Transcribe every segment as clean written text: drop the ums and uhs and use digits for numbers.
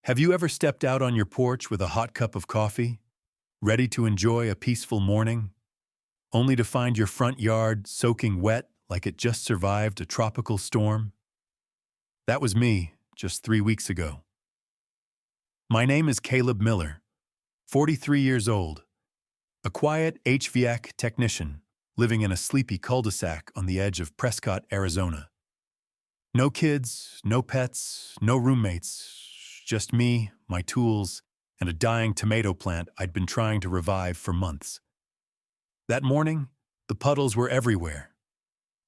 Have you ever stepped out on your porch with a hot cup of coffee, ready to enjoy a peaceful morning, only to find your front yard soaking wet like it just survived a tropical storm? That was me just 3 weeks ago. My name is Caleb Miller, 43 years old, a quiet HVAC technician living in a sleepy cul-de-sac on the edge of Prescott, Arizona. No kids, no pets, no roommates, just me, my tools, and a dying tomato plant I'd been trying to revive for months. That morning, the puddles were everywhere.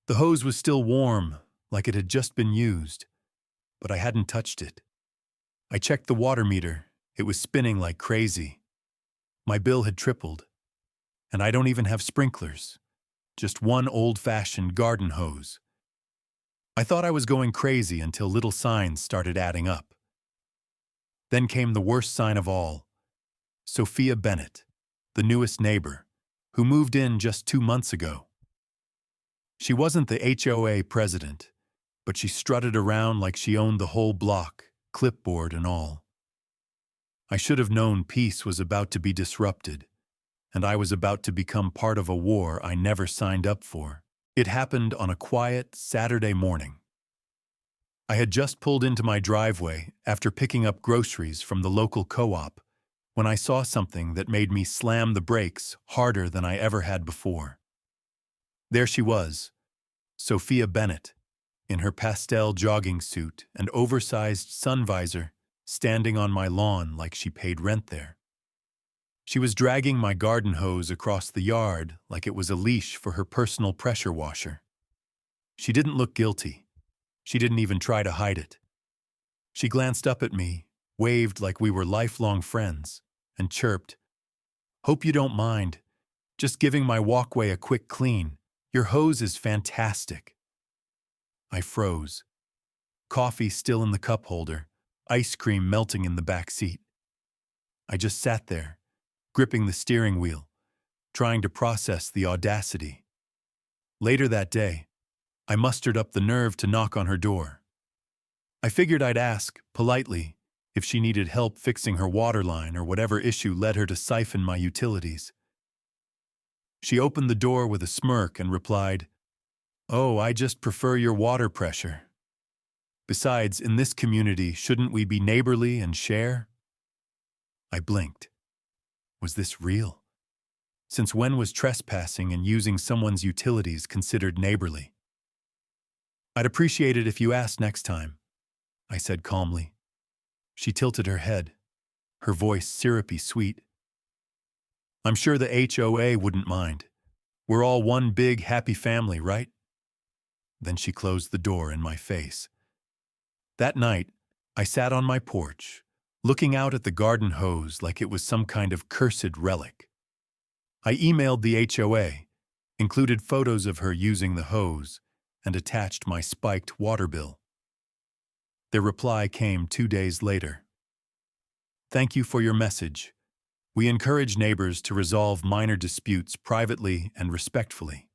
The hose was still warm, like it had just been used, but I hadn't touched it. I checked the water meter. It was spinning like crazy. My bill had tripled. And I don't even have sprinklers, just one old-fashioned garden hose. I thought I was going crazy until little signs started adding up. Then came the worst sign of all, Sophia Bennett, the newest neighbor, who moved in just 2 months ago. She wasn't the HOA president, but she strutted around like she owned the whole block, clipboard and all. I should have known peace was about to be disrupted, and I was about to become part of a war I never signed up for. It happened on a quiet Saturday morning. I had just pulled into my driveway after picking up groceries from the local co-op when I saw something that made me slam the brakes harder than I ever had before. There she was, Sophia Bennett, in her pastel jogging suit and oversized sun visor, standing on my lawn like she paid rent there. She was dragging my garden hose across the yard like it was a leash for her personal pressure washer. She didn't look guilty. She didn't even try to hide it. She glanced up at me, waved like we were lifelong friends, and chirped, "Hope you don't mind. Just giving my walkway a quick clean. Your hose is fantastic." I froze. Coffee still in the cup holder, ice cream melting in the back seat. I just sat there, gripping the steering wheel, trying to process the audacity. Later that day, I mustered up the nerve to knock on her door. I figured I'd ask, politely, if she needed help fixing her water line or whatever issue led her to siphon my utilities. She opened the door with a smirk and replied, "Oh, I just prefer your water pressure. Besides, in this community, shouldn't we be neighborly and share?" I blinked. Was this real? Since when was trespassing and using someone's utilities considered neighborly? "I'd appreciate it if you asked next time," I said calmly. She tilted her head, her voice syrupy sweet. "I'm sure the HOA wouldn't mind. We're all one big happy family, right?" Then she closed the door in my face. That night, I sat on my porch, looking out at the garden hose like it was some kind of cursed relic. I emailed the HOA, included photos of her using the hose, and attached my spiked water bill. Their reply came 2 days later. "Thank you for your message. We encourage neighbors to resolve minor disputes privately and respectfully.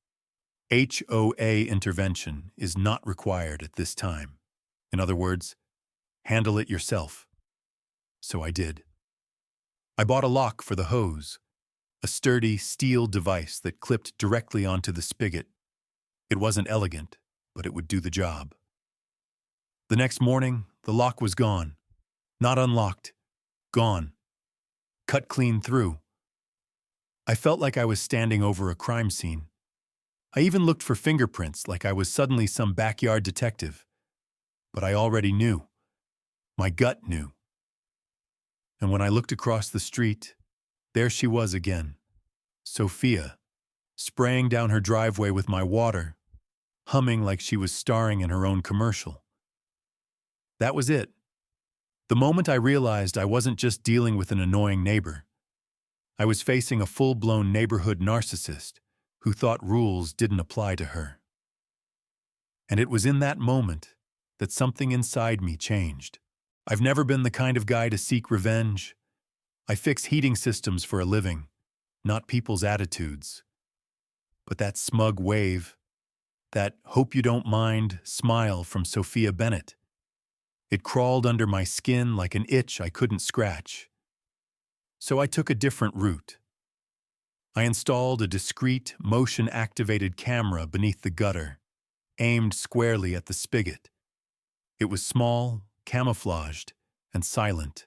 HOA intervention is not required at this time. In other words, handle it yourself." So I did. I bought a lock for the hose, a sturdy steel device that clipped directly onto the spigot. It wasn't elegant, but it would do the job. The next morning, the lock was gone. Not unlocked. Gone. Cut clean through. I felt like I was standing over a crime scene. I even looked for fingerprints like I was suddenly some backyard detective. But I already knew. My gut knew. And when I looked across the street, there she was again, Sophia, spraying down her driveway with my water, humming like she was starring in her own commercial. That was it. The moment I realized I wasn't just dealing with an annoying neighbor. I was facing a full-blown neighborhood narcissist who thought rules didn't apply to her. And it was in that moment that something inside me changed. I've never been the kind of guy to seek revenge. I fix heating systems for a living, not people's attitudes. But that smug wave, that "hope you don't mind" smile from Sophia Bennett, It crawled under my skin like an itch I couldn't scratch. So I took a different route. I installed a discreet, motion-activated camera beneath the gutter, aimed squarely at the spigot. It was small, camouflaged, and silent,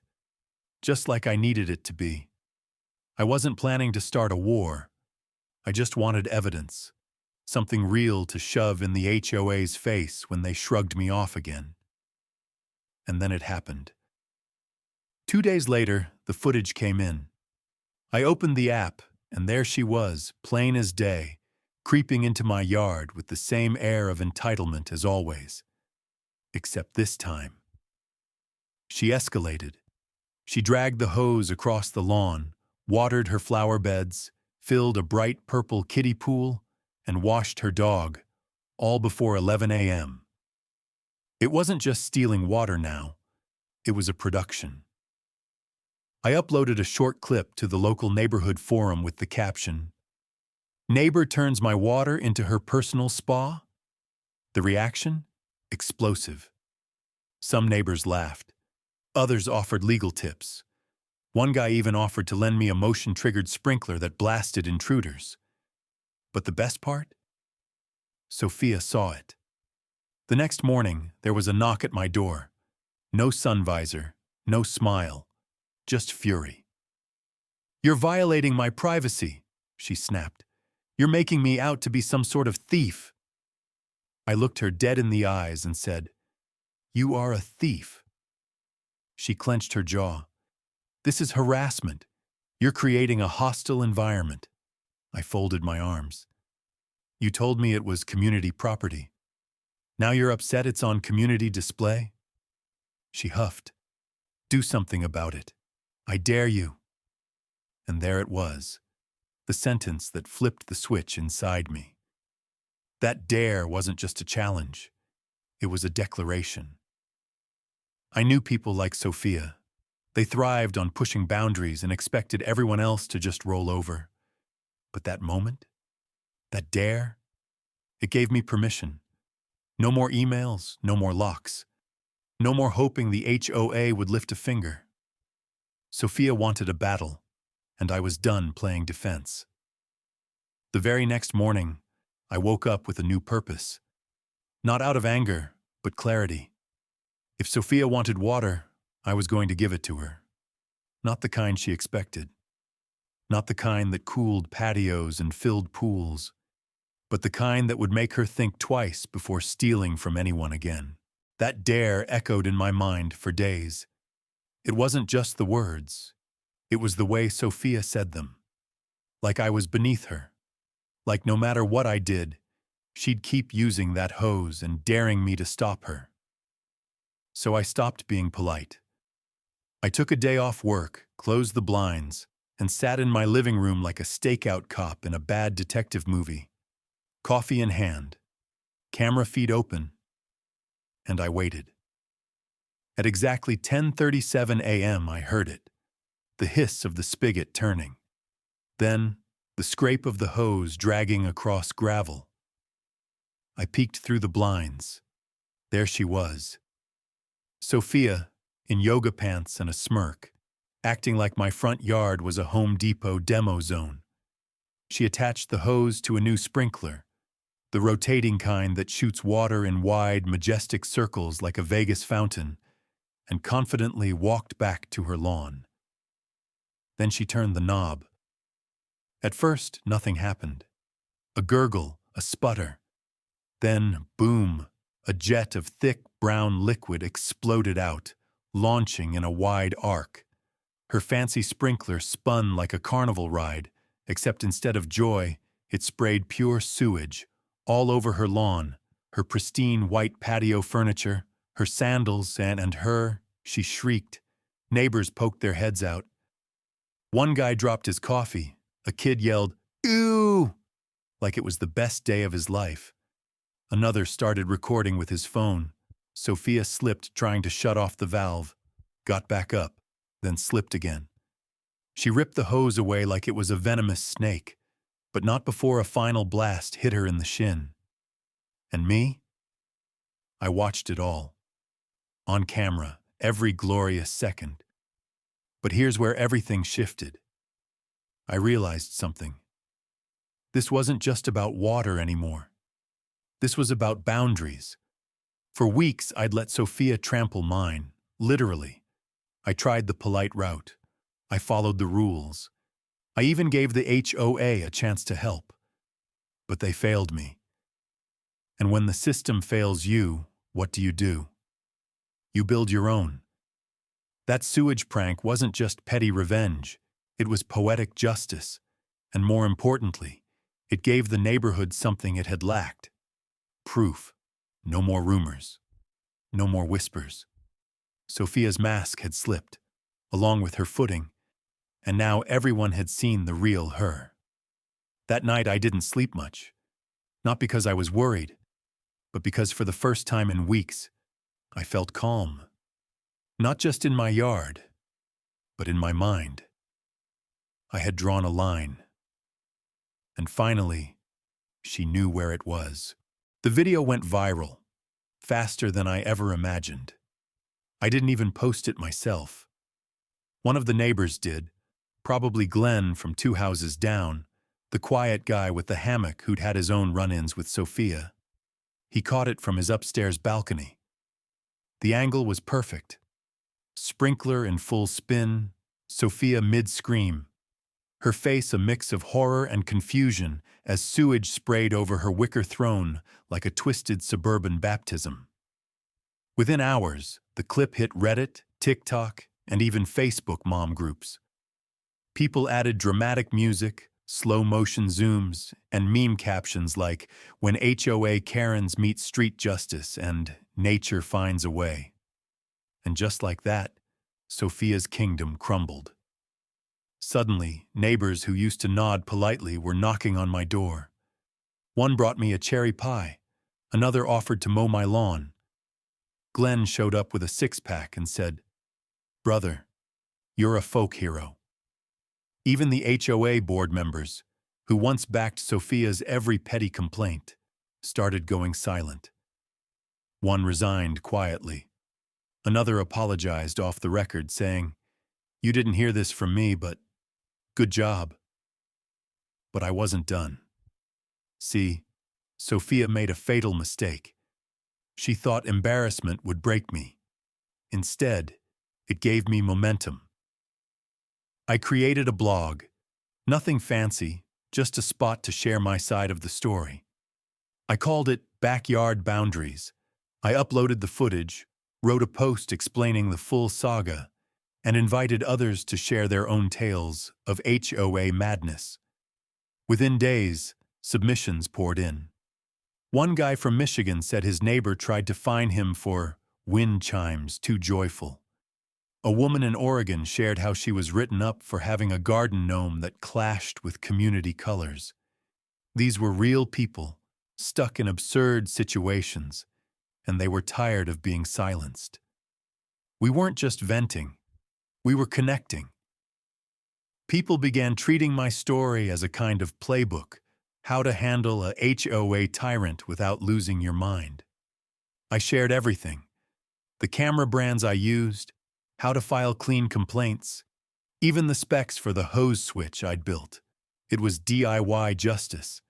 just like I needed it to be. I wasn't planning to start a war. I just wanted evidence, something real to shove in the HOA's face when they shrugged me off again. And then it happened. 2 days later, the footage came in. I opened the app, and there she was, plain as day, creeping into my yard with the same air of entitlement as always. Except this time. She escalated. She dragged the hose across the lawn, watered her flower beds, filled a bright purple kiddie pool, and washed her dog, all before 11 a.m. It wasn't just stealing water now. It was a production. I uploaded a short clip to the local neighborhood forum with the caption, "Neighbor turns my water into her personal spa?" The reaction? Explosive. Some neighbors laughed. Others offered legal tips. One guy even offered to lend me a motion-triggered sprinkler that blasted intruders. But the best part? Sophia saw it. The next morning, there was a knock at my door. No sun visor, no smile, just fury. "You're violating my privacy," she snapped. "You're making me out to be some sort of thief." I looked her dead in the eyes and said, "You are a thief." She clenched her jaw. "This is harassment. You're creating a hostile environment." I folded my arms. "You told me it was community property. Now you're upset it's on community display?" She huffed. "Do something about it. I dare you." And there it was, the sentence that flipped the switch inside me. That dare wasn't just a challenge. It was a declaration. I knew people like Sophia. They thrived on pushing boundaries and expected everyone else to just roll over. But that moment, that dare, it gave me permission. No more emails, no more locks. No more hoping the HOA would lift a finger. Sophia wanted a battle, and I was done playing defense. The very next morning, I woke up with a new purpose. Not out of anger, but clarity. If Sophia wanted water, I was going to give it to her. Not the kind she expected. Not the kind that cooled patios and filled pools, but the kind that would make her think twice before stealing from anyone again. That dare echoed in my mind for days. It wasn't just the words. It was the way Sophia said them. Like I was beneath her. Like no matter what I did, she'd keep using that hose and daring me to stop her. So I stopped being polite. I took a day off work, closed the blinds, and sat in my living room like a stakeout cop in a bad detective movie. Coffee in hand, camera feed open, and I waited. At exactly 10:37 a.m. I heard it, the hiss of the spigot turning. Then, the scrape of the hose dragging across gravel. I peeked through the blinds. There she was. Sophia, in yoga pants and a smirk, acting like my front yard was a Home Depot demo zone. She attached the hose to a new sprinkler, the rotating kind that shoots water in wide, majestic circles like a Vegas fountain, and confidently walked back to her lawn. Then she turned the knob. At first, nothing happened. A gurgle, a sputter. Then, boom, a jet of thick brown liquid exploded out, launching in a wide arc. Her fancy sprinkler spun like a carnival ride, except instead of joy, it sprayed pure sewage, all over her lawn, her pristine white patio furniture, her sandals, and her. She shrieked. Neighbors poked their heads out. One guy dropped his coffee. A kid yelled, "Ew!" like it was the best day of his life. Another started recording with his phone. Sophia slipped trying to shut off the valve, got back up, then slipped again. She ripped the hose away like it was a venomous snake, but not before a final blast hit her in the shin. And me? I watched it all. on camera, every glorious second. But here's where everything shifted. I realized something. This wasn't just about water anymore. This was about boundaries. For weeks, I'd let Sophia trample mine, literally. I tried the polite route. I followed the rules. I even gave the HOA a chance to help. But they failed me. And when the system fails you, what do? You build your own. That sewage prank wasn't just petty revenge. It was poetic justice. And more importantly, it gave the neighborhood something it had lacked. Proof. No more rumors. No more whispers. Sophia's mask had slipped, along with her footing, and now everyone had seen the real her. That night I didn't sleep much. Not because I was worried, but because for the first time in weeks, I felt calm. Not just in my yard, but in my mind. I had drawn a line. And finally, she knew where it was. The video went viral, faster than I ever imagined. I didn't even post it myself. One of the neighbors did, probably Glenn from 2 houses down, the quiet guy with the hammock who'd had his own run-ins with Sophia. He caught it from his upstairs balcony. The angle was perfect. Sprinkler in full spin, Sophia mid-scream. Her face a mix of horror and confusion as sewage sprayed over her wicker throne like a twisted suburban baptism. Within hours, the clip hit Reddit, TikTok, and even Facebook mom groups. People added dramatic music, slow-motion zooms, and meme captions like, "When HOA Karens meet street justice," and "Nature finds a way." And just like that, Sophia's kingdom crumbled. Suddenly, neighbors who used to nod politely were knocking on my door. One brought me a cherry pie. Another offered to mow my lawn. Glenn showed up with a 6-pack and said, "Brother, you're a folk hero." Even the HOA board members, who once backed Sophia's every petty complaint, started going silent. One resigned quietly. Another apologized off the record, saying, "You didn't hear this from me, but good job." But I wasn't done. See, Sophia made a fatal mistake. She thought embarrassment would break me. Instead, it gave me momentum. I created a blog. Nothing fancy, just a spot to share my side of the story. I called it Backyard Boundaries. I uploaded the footage, wrote a post explaining the full saga, and invited others to share their own tales of HOA madness. Within days, submissions poured in. One guy from Michigan said his neighbor tried to fine him for wind chimes too joyful. A woman in Oregon shared how she was written up for having a garden gnome that clashed with community colors. These were real people, stuck in absurd situations, and they were tired of being silenced. We weren't just venting. We were connecting. People began treating my story as a kind of playbook, how to handle a HOA tyrant without losing your mind. I shared everything. The camera brands I used, how to file clean complaints, even the specs for the hose switch I'd built. It was DIY justice,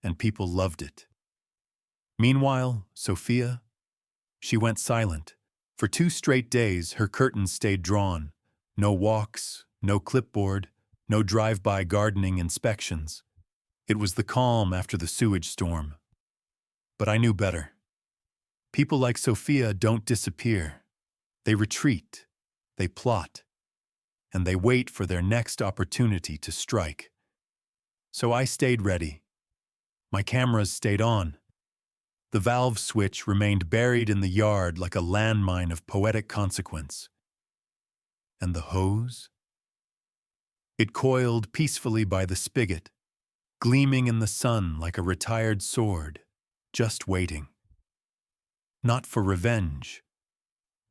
and people loved it. Meanwhile, Sophia, she went silent. For 2 straight days, her curtains stayed drawn. No walks, no clipboard, no drive-by gardening inspections. It was the calm after the sewage storm. But I knew better. People like Sophia don't disappear. They retreat, they plot, and they wait for their next opportunity to strike. So I stayed ready. My cameras stayed on. The valve switch remained buried in the yard like a landmine of poetic consequence. And the hose? It coiled peacefully by the spigot, gleaming in the sun like a retired sword, just waiting. Not for revenge,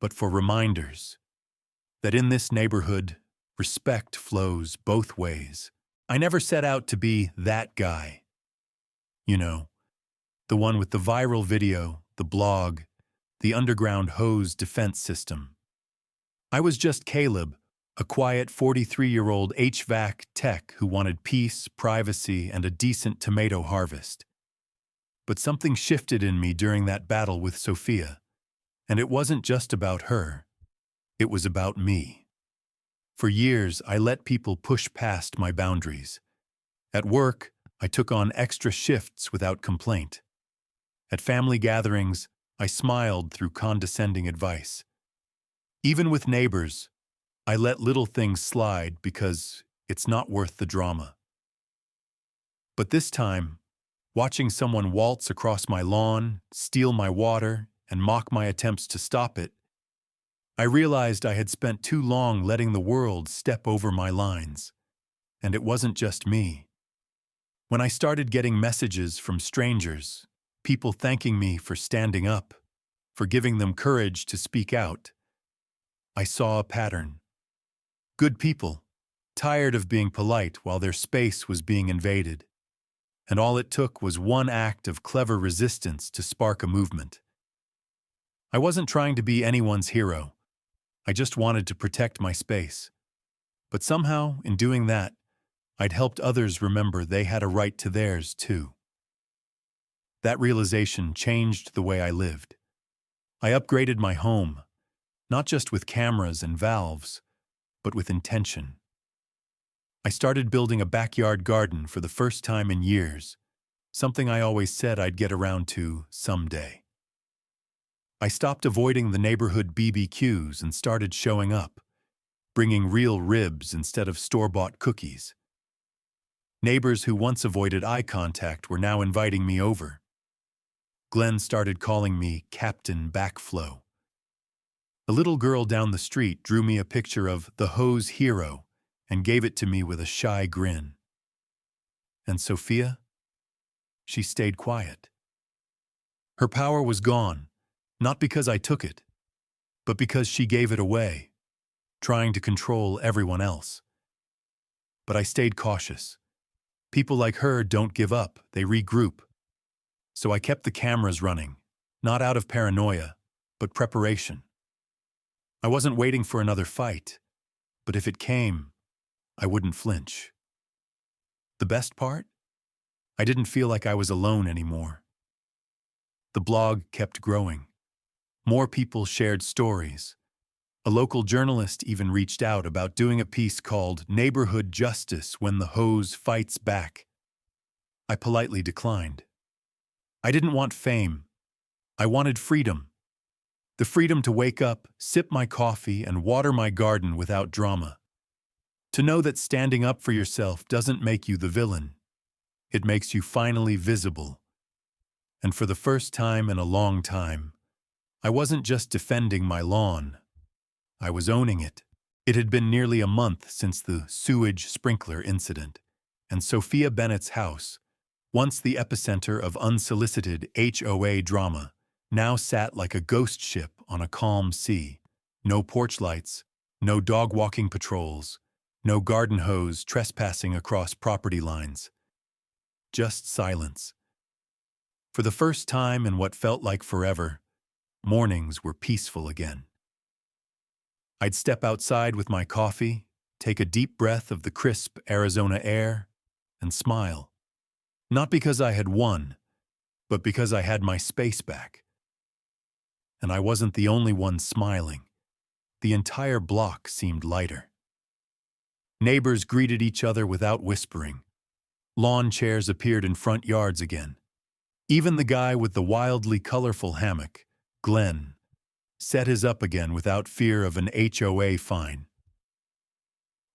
but for reminders that in this neighborhood, respect flows both ways. I never set out to be that guy. You know, the one with the viral video, the blog, the underground hose defense system. I was just Caleb, a quiet 43-year-old HVAC tech who wanted peace, privacy, and a decent tomato harvest. But something shifted in me during that battle with Sophia, and it wasn't just about her. It was about me. For years, I let people push past my boundaries. At work, I took on extra shifts without complaint. At family gatherings, I smiled through condescending advice. Even with neighbors, I let little things slide because it's not worth the drama. But this time, watching someone waltz across my lawn, steal my water, and mock my attempts to stop it, I realized I had spent too long letting the world step over my lines. And it wasn't just me. When I started getting messages from strangers, people thanking me for standing up, for giving them courage to speak out, I saw a pattern. Good people, tired of being polite while their space was being invaded. And all it took was one act of clever resistance to spark a movement. I wasn't trying to be anyone's hero. I just wanted to protect my space. But somehow, in doing that, I'd helped others remember they had a right to theirs too. That realization changed the way I lived. I upgraded my home, not just with cameras and valves, but with intention. I started building a backyard garden for the first time in years, something I always said I'd get around to someday. I stopped avoiding the neighborhood BBQs and started showing up, bringing real ribs instead of store-bought cookies. Neighbors who once avoided eye contact were now inviting me over. Glenn started calling me Captain Backflow. A little girl down the street drew me a picture of the hose hero and gave it to me with a shy grin. And Sophia? She stayed quiet. Her power was gone, not because I took it, but because she gave it away, trying to control everyone else. But I stayed cautious. People like her don't give up, they regroup. So I kept the cameras running, not out of paranoia, but preparation. I wasn't waiting for another fight, but if it came, I wouldn't flinch. The best part? I didn't feel like I was alone anymore. The blog kept growing. More people shared stories. A local journalist even reached out about doing a piece called Neighborhood Justice When the Hose Fights Back. I politely declined. I didn't want fame. I wanted freedom. The freedom to wake up, sip my coffee, and water my garden without drama. To know that standing up for yourself doesn't make you the villain. It makes you finally visible. And for the first time in a long time, I wasn't just defending my lawn. I was owning it. It had been nearly a month since the sewage sprinkler incident, and Sophia Bennett's house, once the epicenter of unsolicited HOA drama, now sat like a ghost ship on a calm sea. No porch lights, no dog-walking patrols, no garden hose trespassing across property lines. Just silence. For the first time in what felt like forever, mornings were peaceful again. I'd step outside with my coffee, take a deep breath of the crisp Arizona air, and smile. Not because I had won, but because I had my space back. And I wasn't the only one smiling. The entire block seemed lighter. Neighbors greeted each other without whispering. Lawn chairs appeared in front yards again. Even the guy with the wildly colorful hammock, Glenn, set his up again without fear of an HOA fine.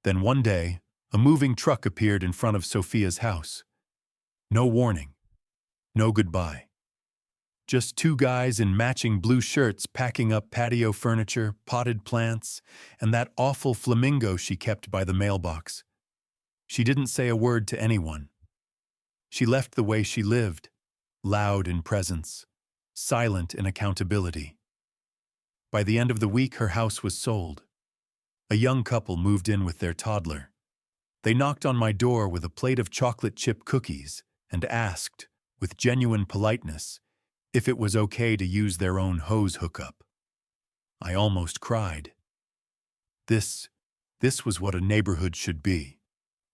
Then one day, a moving truck appeared in front of Sophia's house. No warning, no goodbye. Just two guys in matching blue shirts packing up patio furniture, potted plants, and that awful flamingo she kept by the mailbox. She didn't say a word to anyone. She left the way she lived, loud in presence, silent in accountability. By the end of the week, her house was sold. A young couple moved in with their toddler. They knocked on my door with a plate of chocolate chip cookies and asked, with genuine politeness, if it was okay to use their own hose hookup. I almost cried. This was what a neighborhood should be.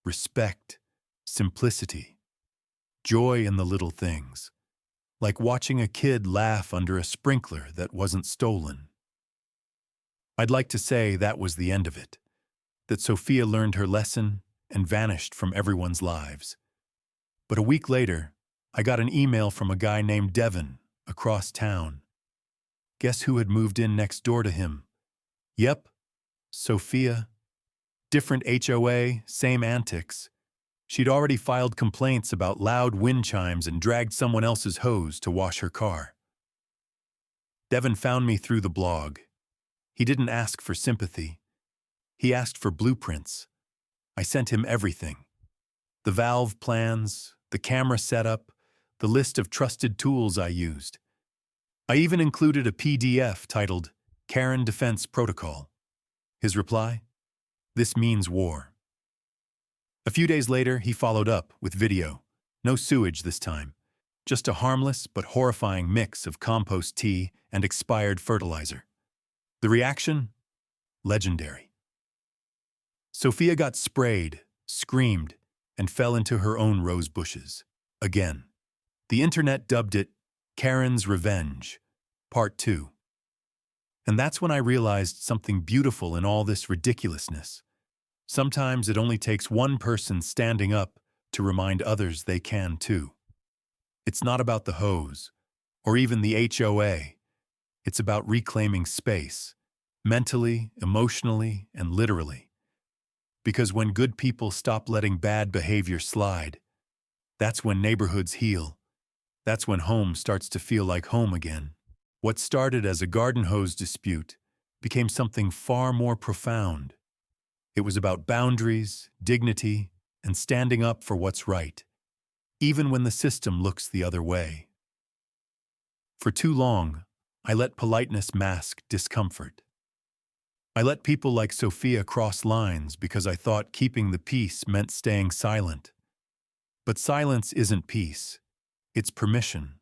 Respect, simplicity, joy in the little things, like watching a kid laugh under a sprinkler that wasn't stolen. I'd like to say that was the end of it, that Sophia learned her lesson and vanished from everyone's lives. But a week later, I got an email from a guy named Devin across town. Guess who had moved in next door to him? Yep, Sophia. Different HOA, same antics. She'd already filed complaints about loud wind chimes and dragged someone else's hose to wash her car. Devin found me through the blog. He didn't ask for sympathy. He asked for blueprints. I sent him everything. The valve plans, the camera setup, the list of trusted tools I used. I even included a PDF titled Karen Defense Protocol. His reply? This means war. A few days later, he followed up with video. No sewage this time. Just a harmless but horrifying mix of compost tea and expired fertilizer. The reaction? Legendary. Sophia got sprayed, screamed, and fell into her own rose bushes. Again. The internet dubbed it Karen's Revenge, Part 2. And that's when I realized something beautiful in all this ridiculousness. Sometimes it only takes one person standing up to remind others they can too. It's not about the hose, or even the HOA. It's about reclaiming space, mentally, emotionally, and literally. Because when good people stop letting bad behavior slide, that's when neighborhoods heal. That's when home starts to feel like home again. What started as a garden hose dispute became something far more profound. It was about boundaries, dignity, and standing up for what's right, even when the system looks the other way. For too long, I let politeness mask discomfort. I let people like Sophia cross lines because I thought keeping the peace meant staying silent. But silence isn't peace. It's permission.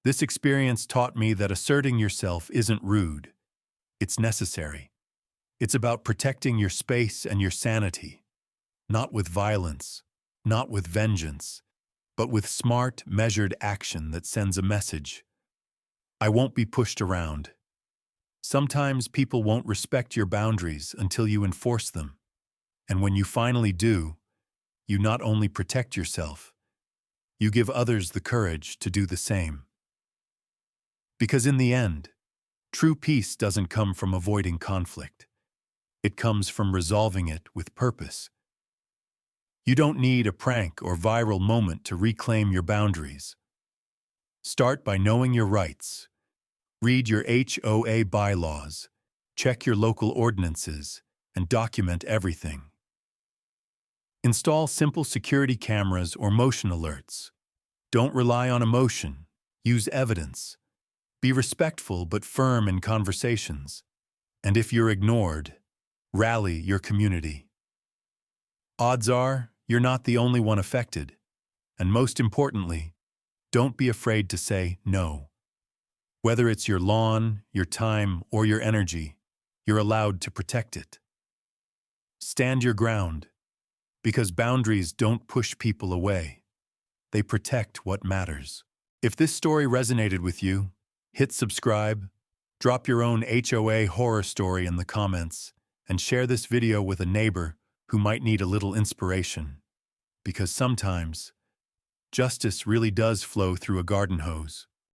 This experience taught me that asserting yourself isn't rude. It's necessary. It's about protecting your space and your sanity, not with violence, not with vengeance, but with smart, measured action that sends a message. I won't be pushed around. Sometimes people won't respect your boundaries until you enforce them. And when you finally do, you not only protect yourself, you give others the courage to do the same. Because in the end, true peace doesn't come from avoiding conflict. It comes from resolving it with purpose. You don't need a prank or viral moment to reclaim your boundaries. Start by knowing your rights. Read your HOA bylaws, check your local ordinances, and document everything. Install simple security cameras or motion alerts. Don't rely on emotion. Use evidence. Be respectful but firm in conversations. And if you're ignored, rally your community. Odds are, you're not the only one affected. And most importantly, don't be afraid to say no. Whether it's your lawn, your time, or your energy, you're allowed to protect it. Stand your ground, because boundaries don't push people away. They protect what matters. If this story resonated with you, hit subscribe, drop your own HOA horror story in the comments, and share this video with a neighbor who might need a little inspiration. Because sometimes, justice really does flow through a garden hose.